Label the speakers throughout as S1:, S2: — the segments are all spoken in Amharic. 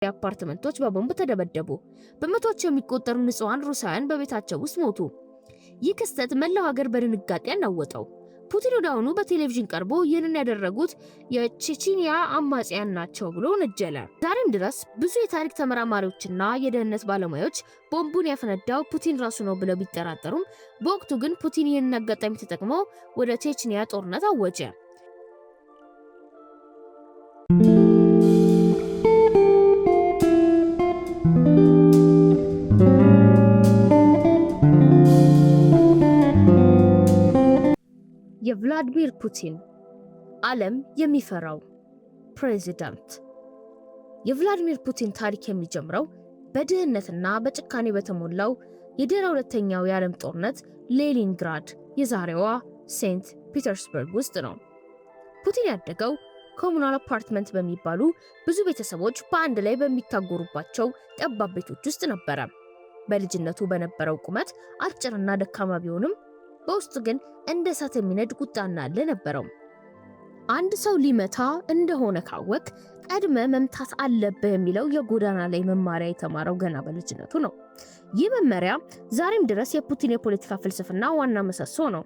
S1: አፓርትመንቶች በቦምብ ተደበደቡ። በመቶዎች የሚቆጠሩ ንጹሃን ሩሳውያን በቤታቸው ውስጥ ሞቱ። ይህ ክስተት መላው ሀገር በድንጋጤ አናወጠው። ፑቲን ወዲያውኑ በቴሌቪዥን ቀርቦ ይህንን ያደረጉት የቼቼንያ አማጽያን ናቸው ብሎ ነጀለ። ዛሬም ድረስ ብዙ የታሪክ ተመራማሪዎችና የደህንነት ባለሙያዎች ቦምቡን ያፈነዳው ፑቲን ራሱ ነው ብለው ቢጠራጠሩም በወቅቱ ግን ፑቲን ይህንን አጋጣሚ ተጠቅሞ ወደ ቼቼንያ ጦርነት አወጀ። የቭላዲሚር ፑቲን ዓለም የሚፈራው ፕሬዚዳንት። የቭላዲሚር ፑቲን ታሪክ የሚጀምረው በድህነትና በጭካኔ በተሞላው የድህረ ሁለተኛው የዓለም ጦርነት ሌኒንግራድ የዛሬዋ ሴንት ፒተርስበርግ ውስጥ ነው። ፑቲን ያደገው ኮሙናል አፓርትመንት በሚባሉ ብዙ ቤተሰቦች በአንድ ላይ በሚታጎሩባቸው ጠባብ ቤቶች ውስጥ ነበረ። በልጅነቱ በነበረው ቁመት አጭርና ደካማ ቢሆንም በውስጡ ግን እንደ እሳት የሚነድ ቁጣና አለ ነበረው። አንድ ሰው ሊመታ እንደሆነ ካወቅ ቀድመ መምታት አለብህ የሚለው የጎዳና ላይ መማሪያ የተማረው ገና በልጅነቱ ነው። ይህ መመሪያ ዛሬም ድረስ የፑቲን የፖለቲካ ፍልስፍና ዋና ምሰሶ ነው።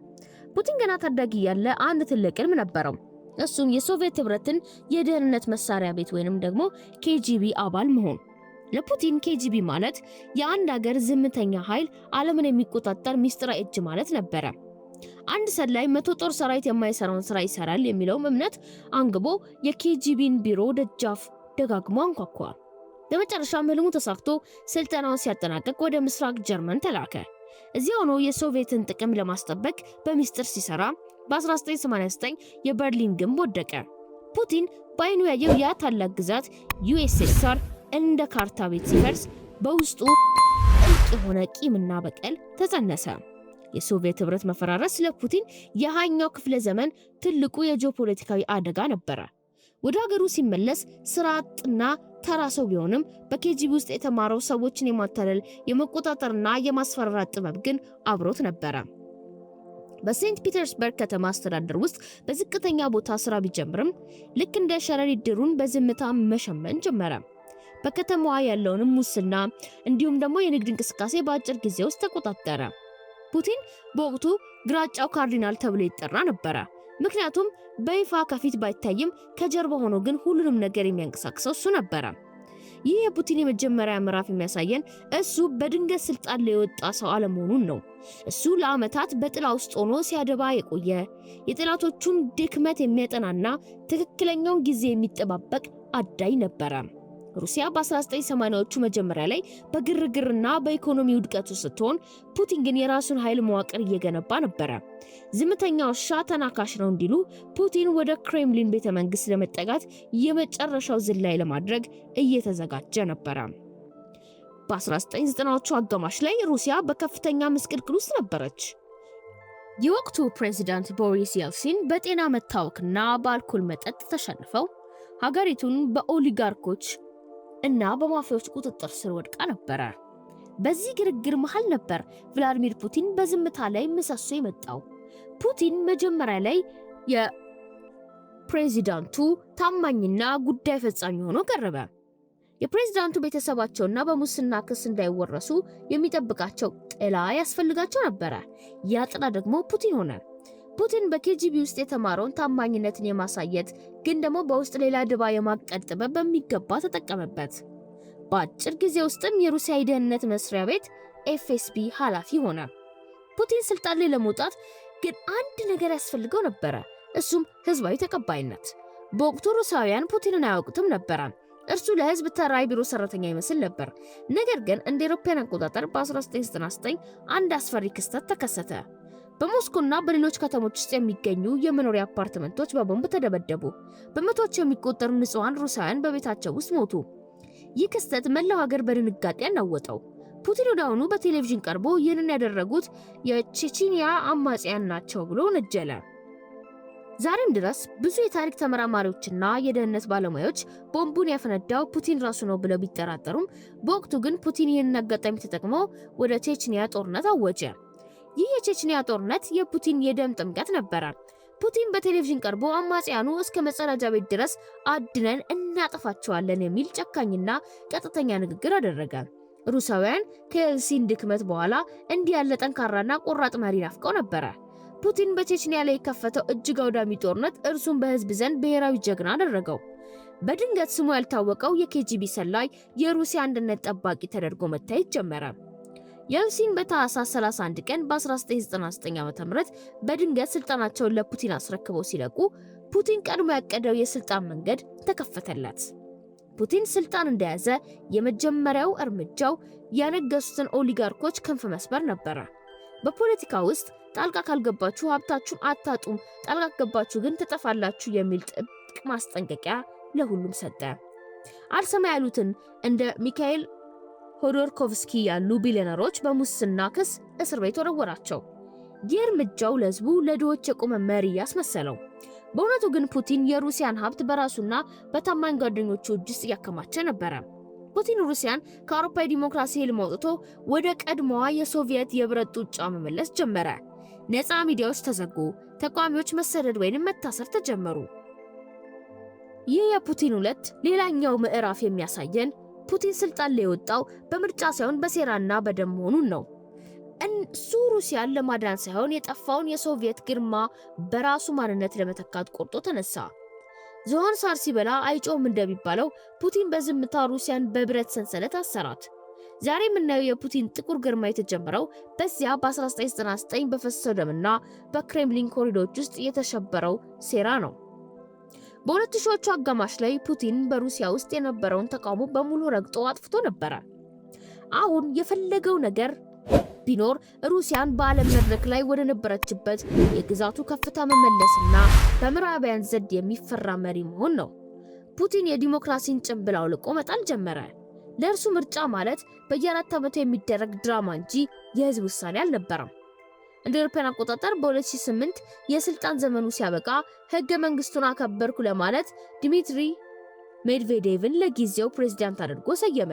S1: ፑቲን ገና ታዳጊ ያለ አንድ ትልቅ ህልም ነበረው። እሱም የሶቪየት ህብረትን የደህንነት መሳሪያ ቤት ወይንም ደግሞ ኬጂቢ አባል መሆን። ለፑቲን ኬጂቢ ማለት የአንድ ሀገር ዝምተኛ ኃይል ዓለምን የሚቆጣጠር ሚስጥራዊ እጅ ማለት ነበረ። አንድ ሰላይ 100 ጦር ሰራዊት የማይሰራውን ስራ ይሰራል የሚለውም እምነት አንግቦ የኬጂቢን ቢሮ ደጃፍ ደጋግሞ አንኳኳ። በመጨረሻም ህልሙ ተሳክቶ ስልጠናውን ሲያጠናቅቅ ወደ ምስራቅ ጀርመን ተላከ። እዚያ ሆኖ የሶቪየትን ጥቅም ለማስጠበቅ በሚስጥር ሲሰራ በ1989 የበርሊን ግንብ ወደቀ። ፑቲን በአይኑ ያየው ያ ታላቅ ግዛት ዩኤስኤስአር እንደ ካርታ ቤት ሲፈርስ በውስጡ ጥልቅ የሆነ ቂምና በቀል ተጸነሰ። የሶቪየት ህብረት መፈራረስ ለፑቲን የ20ኛው ክፍለ ዘመን ትልቁ የጂኦፖለቲካዊ አደጋ ነበረ። ወደ ሀገሩ ሲመለስ ስራ አጥና ተራ ሰው ቢሆንም በኬጂቢ ውስጥ የተማረው ሰዎችን የማታለል የመቆጣጠርና የማስፈራራት ጥበብ ግን አብሮት ነበረ። በሴንት ፒተርስበርግ ከተማ አስተዳደር ውስጥ በዝቅተኛ ቦታ ስራ ቢጀምርም ልክ እንደ ሸረሪት ድሩን በዝምታ መሸመን ጀመረ። በከተማዋ ያለውንም ሙስና እንዲሁም ደግሞ የንግድ እንቅስቃሴ በአጭር ጊዜ ውስጥ ተቆጣጠረ። ፑቲን በወቅቱ ግራጫው ካርዲናል ተብሎ ይጠራ ነበረ። ምክንያቱም በይፋ ከፊት ባይታይም ከጀርባ ሆኖ ግን ሁሉንም ነገር የሚያንቀሳቅሰው እሱ ነበረ። ይህ የፑቲን የመጀመሪያ ምዕራፍ የሚያሳየን እሱ በድንገት ስልጣን ላይ የወጣ ሰው አለመሆኑን ነው። እሱ ለዓመታት በጥላ ውስጥ ሆኖ ሲያደባ የቆየ የጠላቶቹን ድክመት የሚያጠናና ትክክለኛውን ጊዜ የሚጠባበቅ አዳኝ ነበረ። ሩሲያ በ1980ዎቹ መጀመሪያ ላይ በግርግርና በኢኮኖሚ ውድቀቱ ስትሆን ፑቲን ግን የራሱን ኃይል መዋቅር እየገነባ ነበረ። ዝምተኛው ውሻ ተናካሽ ነው እንዲሉ ፑቲን ወደ ክሬምሊን ቤተመንግስት ለመጠጋት የመጨረሻው ዝላይ ለማድረግ እየተዘጋጀ ነበረ። በ1990ዎቹ አጋማሽ ላይ ሩሲያ በከፍተኛ ምስቅልቅል ውስጥ ነበረች። የወቅቱ ፕሬዚዳንት ቦሪስ የልሲን በጤና መታወክና በአልኮል መጠጥ ተሸንፈው ሀገሪቱን በኦሊጋርኮች እና በማፊያዎች ቁጥጥር ስር ወድቃ ነበረ። በዚህ ግርግር መሃል ነበር ቭላዲሚር ፑቲን በዝምታ ላይ ምሰሶ የመጣው። ፑቲን መጀመሪያ ላይ የፕሬዚዳንቱ ታማኝና ጉዳይ ፈጻሚ ሆኖ ቀረበ። የፕሬዚዳንቱ ቤተሰባቸውና በሙስና ክስ እንዳይወረሱ የሚጠብቃቸው ጥላ ያስፈልጋቸው ነበረ። ያ ጥላ ደግሞ ፑቲን ሆነ። ፑቲን በኬጂቢ ውስጥ የተማረውን ታማኝነትን የማሳየት ግን ደግሞ በውስጥ ሌላ ድባ የማቀድ ጥበብ በሚገባ ተጠቀመበት። በአጭር ጊዜ ውስጥም የሩሲያ የደህንነት መስሪያ ቤት ኤፍኤስቢ ኃላፊ ሆነ። ፑቲን ስልጣን ላይ ለመውጣት ግን አንድ ነገር ያስፈልገው ነበረ። እሱም ህዝባዊ ተቀባይነት። በወቅቱ ሩሳውያን ፑቲንን አያውቁትም ነበረ። እርሱ ለህዝብ ተራ ቢሮ ሰራተኛ ይመስል ነበር። ነገር ግን እንደ አውሮፓውያን አቆጣጠር በ1999 አንድ አስፈሪ ክስተት ተከሰተ። በሞስኮና በሌሎች ከተሞች ውስጥ የሚገኙ የመኖሪያ አፓርትመንቶች በቦምብ ተደበደቡ። በመቶዎች የሚቆጠሩ ንጹሃን ሩሳውያን በቤታቸው ውስጥ ሞቱ። ይህ ክስተት መላው ሀገር በድንጋጤ አናወጠው። ፑቲን ወዲያውኑ በቴሌቪዥን ቀርቦ ይህንን ያደረጉት የቼቼንያ አማጽያን ናቸው ብሎ ነጀለ። ዛሬም ድረስ ብዙ የታሪክ ተመራማሪዎችና የደህንነት ባለሙያዎች ቦምቡን ያፈነዳው ፑቲን ራሱ ነው ብለው ቢጠራጠሩም በወቅቱ ግን ፑቲን ይህንን አጋጣሚ ተጠቅሞ ወደ ቼቼንያ ጦርነት አወጀ። ይህ የቼቼንያ ጦርነት የፑቲን የደም ጥምቀት ነበረ። ፑቲን በቴሌቪዥን ቀርቦ አማጽያኑ እስከ መጸዳጃ ቤት ድረስ አድነን እናጠፋቸዋለን የሚል ጨካኝና ቀጥተኛ ንግግር አደረገ። ሩሲያውያን ከኤልሲን ድክመት በኋላ እንዲህ ያለ ጠንካራና ቆራጥ መሪ ናፍቀው ነበር። ፑቲን በቼችኒያ ላይ የከፈተው እጅግ አውዳሚ ጦርነት እርሱን በህዝብ ዘንድ ብሔራዊ ጀግና አደረገው። በድንገት ስሙ ያልታወቀው የኬጂቢ ሰላይ የሩሲያ አንድነት ጠባቂ ተደርጎ መታየት ጀመረ። የልሲን በታህሳስ 31 ቀን በ1999 ዓ.ም በድንገት ስልጣናቸውን ለፑቲን አስረክበው ሲለቁ ፑቲን ቀድሞ ያቀደው የስልጣን መንገድ ተከፈተለት። ፑቲን ስልጣን እንደያዘ የመጀመሪያው እርምጃው ያነገሱትን ኦሊጋርኮች ክንፍ መስበር ነበር። በፖለቲካ ውስጥ ጣልቃ ካልገባችሁ ሀብታችሁን አታጡም፣ ጣልቃ ከገባችሁ ግን ትጠፋላችሁ የሚል ጥብቅ ማስጠንቀቂያ ለሁሉም ሰጠ። አልሰማ ያሉትን እንደ ሚካኤል ሆዶርኮቭስኪ ያሉ ቢሊዮነሮች በሙስና ክስ እስር ቤት ወረወራቸው። ይህ እርምጃው ለህዝቡ ለድሆች የቆመ መሪ ያስመሰለው። በእውነቱ ግን ፑቲን የሩሲያን ሀብት በራሱና በታማኝ ጓደኞቹ እጅ ውስጥ እያከማቸ ነበረ። ፑቲን ሩሲያን ከአውሮፓ ዲሞክራሲ ህልም አውጥቶ ወደ ቀድሞዋ የሶቪየት የብረት ጡጫ መመለስ ጀመረ። ነፃ ሚዲያዎች ተዘጉ፣ ተቃዋሚዎች መሰደድ ወይንም መታሰር ተጀመሩ። ይህ የፑቲን ሁለት ሌላኛው ምዕራፍ የሚያሳየን ፑቲን ስልጣን ላይ የወጣው በምርጫ ሳይሆን በሴራና በደም መሆኑን ነው። እሱ ሩሲያን ለማዳን ሳይሆን የጠፋውን የሶቪየት ግርማ በራሱ ማንነት ለመተካት ቆርጦ ተነሳ። ዝሆን ሳር ሲበላ አይጮህም እንደሚባለው ፑቲን በዝምታ ሩሲያን በብረት ሰንሰለት አሰራት። ዛሬ የምናየው የፑቲን ጥቁር ግርማ የተጀመረው በዚያ በ1999 በፈሰሰው ደምና በክሬምሊን ኮሪዶሮች ውስጥ የተሸበረው ሴራ ነው። በ2000ዎቹ አጋማሽ ላይ ፑቲን በሩሲያ ውስጥ የነበረውን ተቃውሞ በሙሉ ረግጦ አጥፍቶ ነበር። አሁን የፈለገው ነገር ቢኖር ሩሲያን በዓለም መድረክ ላይ ወደ ነበረችበት የግዛቱ ከፍታ መመለስና በምዕራባውያን ዘንድ የሚፈራ መሪ መሆን ነው። ፑቲን የዲሞክራሲን ጭንብል አውልቆ መጣል ጀመረ። ለእርሱ ምርጫ ማለት በየ4 ዓመቱ የሚደረግ ድራማ እንጂ የህዝብ ውሳኔ አልነበረም። እንደ አውሮፓውያን አቆጣጠር በ2008 የስልጣን ዘመኑ ሲያበቃ ህገ መንግስቱን አከበርኩ ለማለት ዲሚትሪ ሜድቬዴቭን ለጊዜው ፕሬዝዳንት አድርጎ ሰየመ።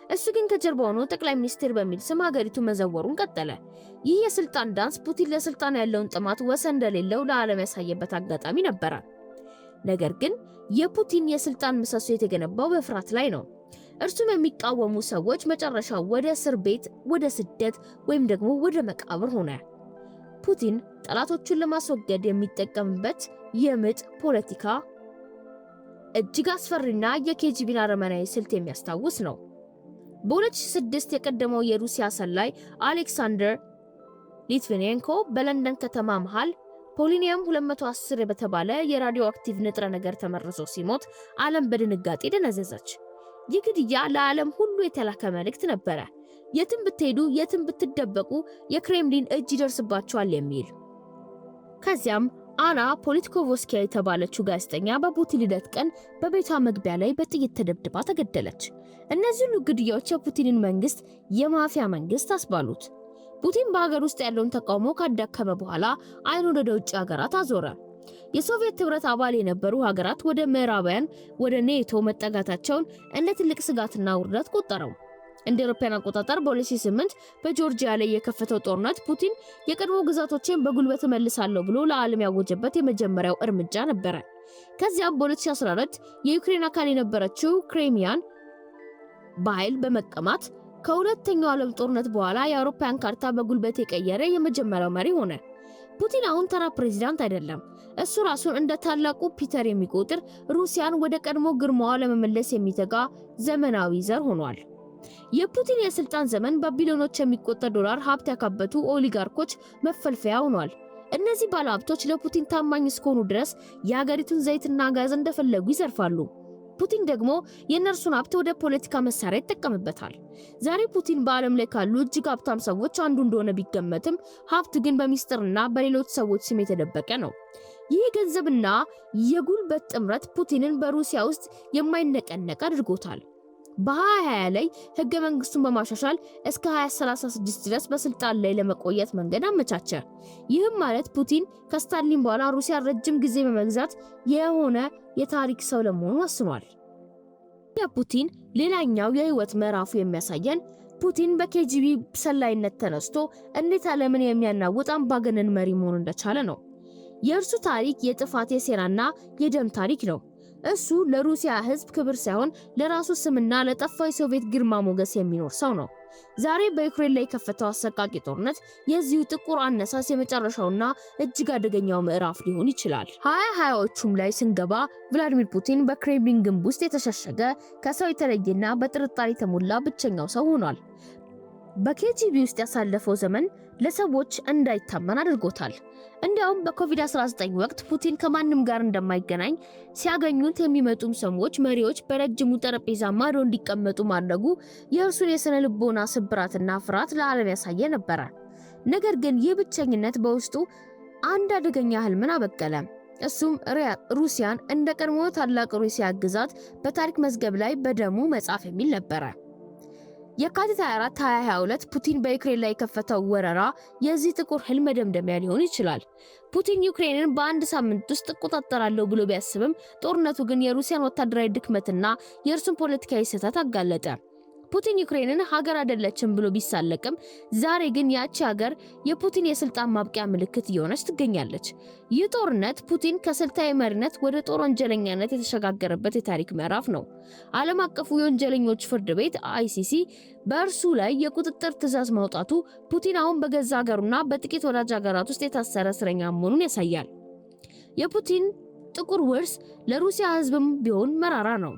S1: እሱ ግን ከጀርባ ሆኖ ጠቅላይ ሚኒስትር በሚል ስም ሀገሪቱ መዘወሩን ቀጠለ። ይህ የስልጣን ዳንስ ፑቲን ለስልጣን ያለውን ጥማት ወሰን እንደሌለው ለዓለም ያሳየበት አጋጣሚ ነበረ። ነገር ግን የፑቲን የስልጣን ምሰሶ የተገነባው በፍርሃት ላይ ነው። እርሱም የሚቃወሙ ሰዎች መጨረሻ ወደ እስር ቤት፣ ወደ ስደት ወይም ደግሞ ወደ መቃብር ሆነ። ፑቲን ጠላቶቹን ለማስወገድ የሚጠቀምበት የምጥ ፖለቲካ እጅግ አስፈሪና የኬጂቢን አረመናዊ ስልት የሚያስታውስ ነው። በ2006 የቀደመው የሩሲያ ሰላይ አሌክሳንደር ሊትቪኔንኮ በለንደን ከተማ መሃል ፖሊኒየም 210 በተባለ የራዲዮ አክቲቭ ንጥረ ነገር ተመርዞ ሲሞት ዓለም በድንጋጤ ደነዘዘች። ይህ ግድያ ለዓለም ሁሉ የተላከ መልእክት ነበረ። የትም ብትሄዱ፣ የትም ብትደበቁ የክሬምሊን እጅ ይደርስባቸዋል የሚል። ከዚያም አና ፖሊትኮቭስኪያ የተባለችው ጋዜጠኛ በፑቲን ልደት ቀን በቤቷ መግቢያ ላይ በጥይት ተደብድባ ተገደለች። እነዚህ ሁሉ ግድያዎች የፑቲንን መንግስት የማፊያ መንግስት አስባሉት። ፑቲን በሀገር ውስጥ ያለውን ተቃውሞ ካዳከመ በኋላ አይኑን ወደ ውጭ ሀገራት አዞረ። የሶቪየት ህብረት አባል የነበሩ ሀገራት ወደ ምዕራባውያን ወደ ኔቶ መጠጋታቸውን እንደ ትልቅ ስጋትና ውርደት ቆጠረው። እንደ አውሮፓውያን አቆጣጠር በ2008 በጆርጂያ ላይ የከፈተው ጦርነት ፑቲን የቀድሞ ግዛቶችን በጉልበት መልሳለሁ ብሎ ለዓለም ያወጀበት የመጀመሪያው እርምጃ ነበር። ከዚያም በ2014 የዩክሬን አካል የነበረችው ክሬሚያን በኃይል በመቀማት ከሁለተኛው ዓለም ጦርነት በኋላ የአውሮፓውያን ካርታ በጉልበት የቀየረ የመጀመሪያው መሪ ሆነ። ፑቲን አሁን ተራ ፕሬዝዳንት አይደለም። እሱ ራሱን እንደ ታላቁ ፒተር የሚቆጥር ሩሲያን ወደ ቀድሞ ግርማዋ ለመመለስ የሚተጋ ዘመናዊ ዘር ሆኗል። የፑቲን የስልጣን ዘመን በቢሊዮኖች የሚቆጠር ዶላር ሀብት ያካበቱ ኦሊጋርኮች መፈልፈያ ሆኗል። እነዚህ ባለሀብቶች ለፑቲን ታማኝ እስከሆኑ ድረስ የሀገሪቱን ዘይትና ጋዝ እንደፈለጉ ይዘርፋሉ። ፑቲን ደግሞ የእነርሱን ሀብት ወደ ፖለቲካ መሳሪያ ይጠቀምበታል። ዛሬ ፑቲን በዓለም ላይ ካሉ እጅግ ሀብታም ሰዎች አንዱ እንደሆነ ቢገመትም ሀብት ግን በሚስጥርና በሌሎች ሰዎች ስም የተደበቀ ነው። ይህ ገንዘብና የጉልበት ጥምረት ፑቲንን በሩሲያ ውስጥ የማይነቀነቅ አድርጎታል። በ2020 ላይ ህገ መንግስቱን በማሻሻል እስከ 2036 ድረስ በስልጣን ላይ ለመቆየት መንገድ አመቻቸ። ይህም ማለት ፑቲን ከስታሊን በኋላ ሩሲያ ረጅም ጊዜ በመግዛት የሆነ የታሪክ ሰው ለመሆኑ ወስኗል። የፑቲን ሌላኛው የህይወት ምዕራፉ የሚያሳየን ፑቲን በኬጂቢ ሰላይነት ተነስቶ እንዴት ዓለምን የሚያናውጥ አምባገነን መሪ መሆን እንደቻለ ነው። የእርሱ ታሪክ የጥፋት የሴራና የደም ታሪክ ነው። እሱ ለሩሲያ ህዝብ ክብር ሳይሆን ለራሱ ስምና ለጠፋው የሶቪየት ግርማ ሞገስ የሚኖር ሰው ነው። ዛሬ በዩክሬን ላይ የከፈተው አሰቃቂ ጦርነት የዚሁ ጥቁር አነሳስ የመጨረሻውና እጅግ አደገኛው ምዕራፍ ሊሆን ይችላል። 2020ዎቹም ላይ ስንገባ ቭላዲሚር ፑቲን በክሬምሊን ግንብ ውስጥ የተሸሸገ ከሰው የተለየና በጥርጣሬ የተሞላ ብቸኛው ሰው ሆኗል። በኬጂቢ ውስጥ ያሳለፈው ዘመን ለሰዎች እንዳይታመን አድርጎታል። እንዲያውም በኮቪድ-19 ወቅት ፑቲን ከማንም ጋር እንደማይገናኝ ሲያገኙት የሚመጡም ሰዎች መሪዎች በረጅሙ ጠረጴዛ ማዶ እንዲቀመጡ ማድረጉ የእርሱን የስነ ልቦና ስብራትና ፍርሃት ለዓለም ያሳየ ነበር። ነገር ግን ይህ ብቸኝነት በውስጡ አንድ አደገኛ ህልምን አበቀለ። እሱም ሩሲያን እንደ ቀድሞ ታላቅ ሩሲያ ግዛት በታሪክ መዝገብ ላይ በደሙ መጻፍ የሚል ነበር። የካቲት 24 2022 ፑቲን በዩክሬን ላይ የከፈተው ወረራ የዚህ ጥቁር ህልም መደምደሚያ ሊሆን ይችላል። ፑቲን ዩክሬንን በአንድ ሳምንት ውስጥ እቆጣጠራለሁ ብሎ ቢያስብም ጦርነቱ ግን የሩሲያን ወታደራዊ ድክመትና የእርሱን ፖለቲካዊ ስህተት አጋለጠ። ፑቲን ዩክሬንን ሀገር አይደለችም ብሎ ቢሳለቅም ዛሬ ግን ያቺ ሀገር የፑቲን የስልጣን ማብቂያ ምልክት እየሆነች ትገኛለች። ይህ ጦርነት ፑቲን ከስልታዊ መሪነት ወደ ጦር ወንጀለኛነት የተሸጋገረበት የታሪክ ምዕራፍ ነው። ዓለም አቀፉ የወንጀለኞች ፍርድ ቤት ICC በእርሱ ላይ የቁጥጥር ትዕዛዝ ማውጣቱ ፑቲን አሁን በገዛ ሀገሩና በጥቂት ወዳጅ ሀገራት ውስጥ የታሰረ እስረኛ መሆኑን ያሳያል። የፑቲን ጥቁር ውርስ ለሩሲያ ህዝብም ቢሆን መራራ ነው።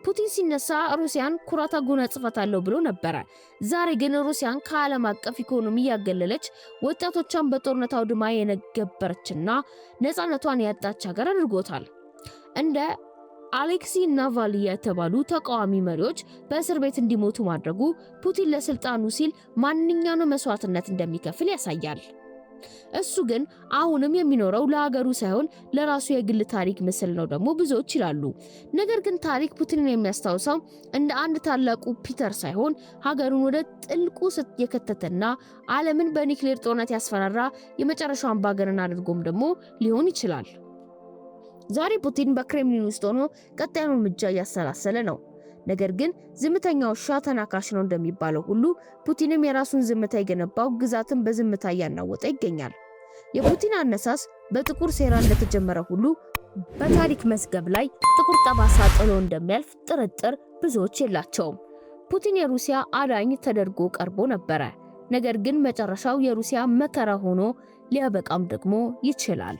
S1: ፑቲን ሲነሳ ሩሲያን ኩራት አጎናጽፋታለሁ ብሎ ነበር። ዛሬ ግን ሩሲያን ከዓለም አቀፍ ኢኮኖሚ ያገለለች፣ ወጣቶቿን በጦርነት አውድማ የነገበረችና ነፃነቷን ያጣች ሀገር አድርጎታል። እንደ አሌክሲ ናቫልኒ የተባሉ ተቃዋሚ መሪዎች በእስር ቤት እንዲሞቱ ማድረጉ ፑቲን ለስልጣኑ ሲል ማንኛውንም መስዋዕትነት እንደሚከፍል ያሳያል። እሱ ግን አሁንም የሚኖረው ለሀገሩ ሳይሆን ለራሱ የግል ታሪክ ምስል ነው ደግሞ ብዙዎች ይላሉ። ነገር ግን ታሪክ ፑቲንን የሚያስታውሰው እንደ አንድ ታላቁ ፒተር ሳይሆን ሀገሩን ወደ ጥልቁ የከተተና ዓለምን በኒውክሌር ጦርነት ያስፈራራ የመጨረሻው አምባገነን አድርጎም ደግሞ ሊሆን ይችላል። ዛሬ ፑቲን በክሬምሊን ውስጥ ሆኖ ቀጣዩን እርምጃ እያሰላሰለ ነው። ነገር ግን ዝምተኛው ውሻ ተናካሽ ነው እንደሚባለው ሁሉ ፑቲንም የራሱን ዝምታ የገነባው ግዛትን በዝምታ እያናወጠ ይገኛል። የፑቲን አነሳስ በጥቁር ሴራ እንደተጀመረ ሁሉ በታሪክ መዝገብ ላይ ጥቁር ጠባሳ ጥሎ እንደሚያልፍ ጥርጥር ብዙዎች የላቸውም። ፑቲን የሩሲያ አዳኝ ተደርጎ ቀርቦ ነበር። ነገር ግን መጨረሻው የሩሲያ መከራ ሆኖ ሊያበቃም ደግሞ ይችላል።